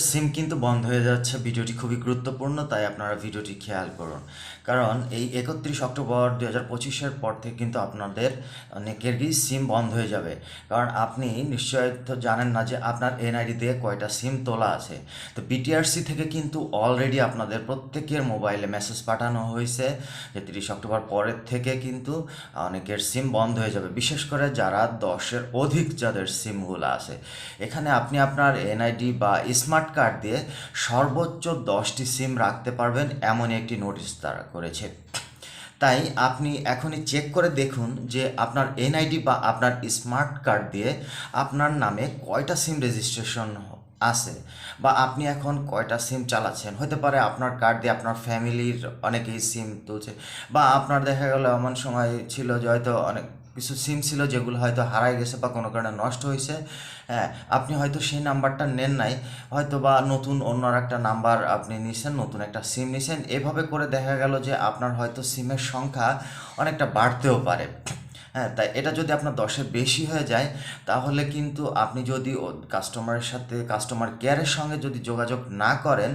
সিম কিন্তু বন্ধ হয়ে যাচ্ছে। ভিডিওটি খুবই গুরুত্বপূর্ণ, তাই আপনারা ভিডিওটি খেয়াল করুন। কারণ এই 31 অক্টোবর 2025-এর পর থেকে কিন্তু আপনাদের অনেকেরই সিম বন্ধ হয়ে যাবে। কারণ আপনি নিশ্চয় তো জানেন না যে আপনার এনআইডি দিয়ে কয়টা সিম তোলা আছে। তো বিটিআরসি থেকে কিন্তু অলরেডি আপনাদের প্রত্যেকের মোবাইলে মেসেজ পাঠানো হয়েছে যে 30 অক্টোবর পরের থেকে কিন্তু অনেকের সিম বন্ধ হয়ে যাবে, বিশেষ করে যারা 10-এর অধিক যাদের সিমগুলো আছে। এখানে আপনি আপনার এনআইডি বা স্মার্ট কার্ড দিয়ে সর্বোচ্চ 10টি সিম রাখতে পারবেন, এমনই একটি নোটিশ তারা করেছে। তাই আপনি এখনই চেক করে দেখুন যে আপনার এনআইডি বা আপনার স্মার্ট কার্ড দিয়ে আপনার নামে কয়টা সিম রেজিস্ট্রেশন আছে, বা আপনি এখন কয়টা সিম চালাচ্ছেন। হতে পারে আপনার কার্ড দিয়ে আপনার ফ্যামিলির অনেকেই সিম তুলছে, বা আপনার দেখা গেল এমন সময় ছিল যে হয়তো অনেক কিছু সিম ছিল যেগুলো হয়তো হারাই গেছে বা কোনো কারণে নষ্ট হয়েছে। হ্যাঁ, আপনি হয়তো সেই নাম্বারটা নেন নাই, হয়তো বা নতুন অন্য একটা নাম্বার আপনি নিছেন, নতুন একটা সিম নিছেন। এভাবে করে দেখা গেল যে আপনার হয়তো সিমের সংখ্যা অনেকটা বাড়তেও পারে। হ্যাঁ, তাই এটা যদি আপনার 10-এর বেশি হয়ে যায়, তাহলে কিন্তু আপনি যদি কাস্টমারের সাথে কাস্টমার কেয়ারের সঙ্গে যদি যোগাযোগ না করেন,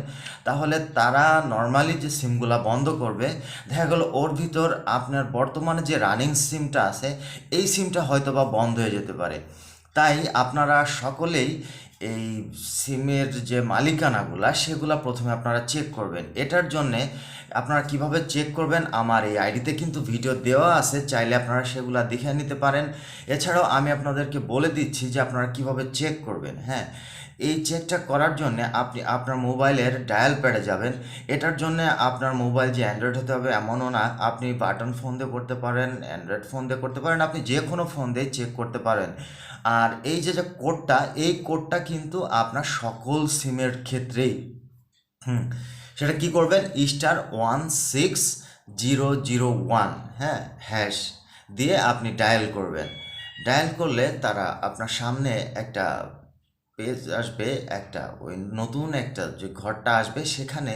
তাহলে তারা নর্মালি যে সিমগুলা বন্ধ করবে, দেখা গেল ওর ভিতর আপনার বর্তমানে যে রানিং সিমটা আছে এই সিমটা হয়তো বা বন্ধ হয়ে যেতে পারে। তাই আপনারা সকলেই এই সিমের যে মালিকানাগুলা সেগুলা প্রথমে আপনারা চেক করবেন। এটার জন্যে আপনারা কিভাবে চেক করবেন আমার এই আইডিতে কিন্তু ভিডিও দেওয়া আছে, চাইলে আপনারা সেগুলা দেখে নিতে পারেন। এছাড়াও আমি আপনাদেরকে বলে দিচ্ছি যে আপনারা কিভাবে চেক করবেন। হ্যাঁ, এই চেকটা করার জন্য আপনি আপনার মোবাইলের ডায়াল প্যাডে যাবেন। এটার জন্য আপনার মোবাইল যে অ্যান্ড্রয়েড হতে হবে এমনও না, আপনি বাটন ফোন দিয়ে করতে পারেন, অ্যান্ড্রয়েড ফোন দিয়ে করতে পারেন, আপনি যে কোনো ফোন দিয়ে চেক করতে পারেন। আর এই যে কোডটা, এই কোডটা কিন্তু আপনার সকল সিমের ক্ষেত্রেই হুম সেটা কি করবেন, *16001, হ্যাঁ, হ্যাশ দিয়ে আপনি ডায়াল করবেন। ডায়াল করলে তারা আপনার সামনে একটা পেজ আসবে, একটা ওই নতুন একটা যে ঘরটা আসবে, সেখানে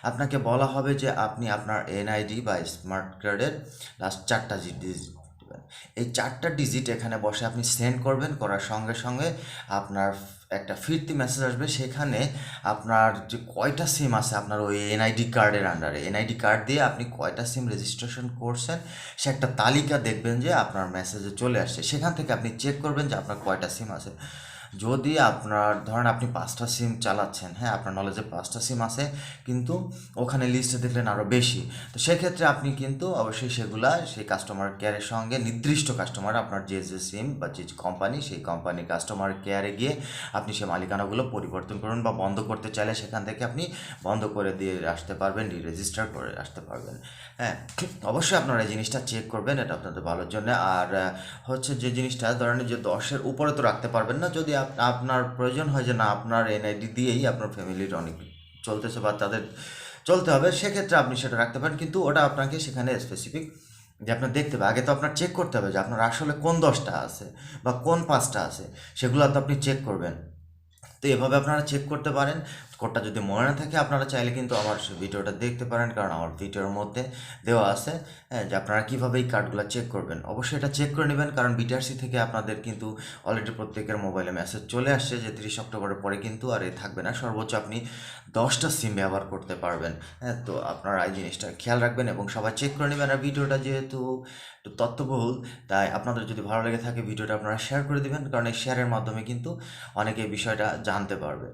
আপনাকে বলা হবে যে আপনি আপনার এনআইডি বা স্মার্ট কার্ডের লাস্ট 4টা ডিজিট দেবেন। এই 4টা ডিজিট এখানে বসে আপনি সেন্ড করবেন, করার সঙ্গে সঙ্গে আপনার একটা ফিরতি মেসেজ আসবে। সেখানে আপনার যে কয়টা সিম আছে আপনার ওই এনআইডি কার্ডের আন্ডারে, এনআইডি কার্ড দিয়ে আপনি কয়টা সিম রেজিস্ট্রেশন করছেন সে একটা তালিকা দেখবেন যে আপনার মেসেজে চলে আসছে। সেখান থেকে আপনি চেক করবেন যে আপনার কয়টা সিম আছে। যদি আপনার ধরেন আপনি 5টা সিম চালাচ্ছেন, হ্যাঁ, আপনার নলেজে 5টা সিম আছে, কিন্তু ওখানে লিস্টে দেখলেন আরও বেশি, তো সেক্ষেত্রে আপনি কিন্তু অবশ্যই সেগুলা সেই কাস্টমার কেয়ারের সঙ্গে নির্দিষ্ট কাস্টমার আপনার যে যে সিম বা যে কোম্পানি, সেই কোম্পানির কাস্টমার কেয়ারে গিয়ে আপনি সেই মালিকানাগুলো পরিবর্তন করুন, বা বন্ধ করতে চাইলে সেখান থেকে আপনি বন্ধ করে দিয়ে আসতে পারবেন, রেজিস্টার করে আসতে পারবেন। হ্যাঁ, অবশ্যই আপনারা এই জিনিসটা চেক করবেন, এটা আপনাদের ভালোর জন্য। আর হচ্ছে যে জিনিসটা ধরেন যে 10-এর উপরে তো রাখতে পারবেন না। যদি আপনার প্রয়োজন হয় যে না আপনার এনআইডি দিয়েই আপনার ফ্যামিলির অনেক চলতেছে বা তাদের চলতে হবে, সেক্ষেত্রে আপনি সেটা রাখতে পারেন, কিন্তু ওটা আপনাকে সেখানে স্পেসিফিক যে আপনার দেখতে হবে। আগে তো আপনার চেক করতে হবে যে আপনার আসলে কোন 10টা আছে বা কোন 5টা আছে, সেগুলো তো আপনি চেক করবেন। তো এভাবে আপনারা চেক করতে পারেন। কোডটা যদি মনে না থাকে আপনারা চাইলে কিন্তু আমার ভিডিওটা দেখতে পারেন, কারণ আমার ভিডিওর মধ্যে দেওয়া আছে, হ্যাঁ, যে আপনারা কীভাবে এই কার্ডগুলো চেক করবেন। অবশ্যই এটা চেক করে নেবেন, কারণ বিটিআরসি থেকে আপনাদের কিন্তু অলরেডি প্রত্যেকের মোবাইলে মেসেজ চলে আসছে যে 30 অক্টোবরের পরে কিন্তু আর এ থাকবে না, সর্বোচ্চ আপনি 10টা সিম ব্যবহার করতে পারবেন। হ্যাঁ, তো আপনারা এই জিনিসটা খেয়াল রাখবেন এবং সবাই চেক করে নেবেন। আর ভিডিওটা যেহেতু একটু তথ্যবহুল, তাই আপনাদের যদি ভালো লেগে থাকে ভিডিওটা আপনারা শেয়ার করে দিবেন, কারণ এই শেয়ারের মাধ্যমে কিন্তু অনেকে এই বিষয়টা জানতে পারবে।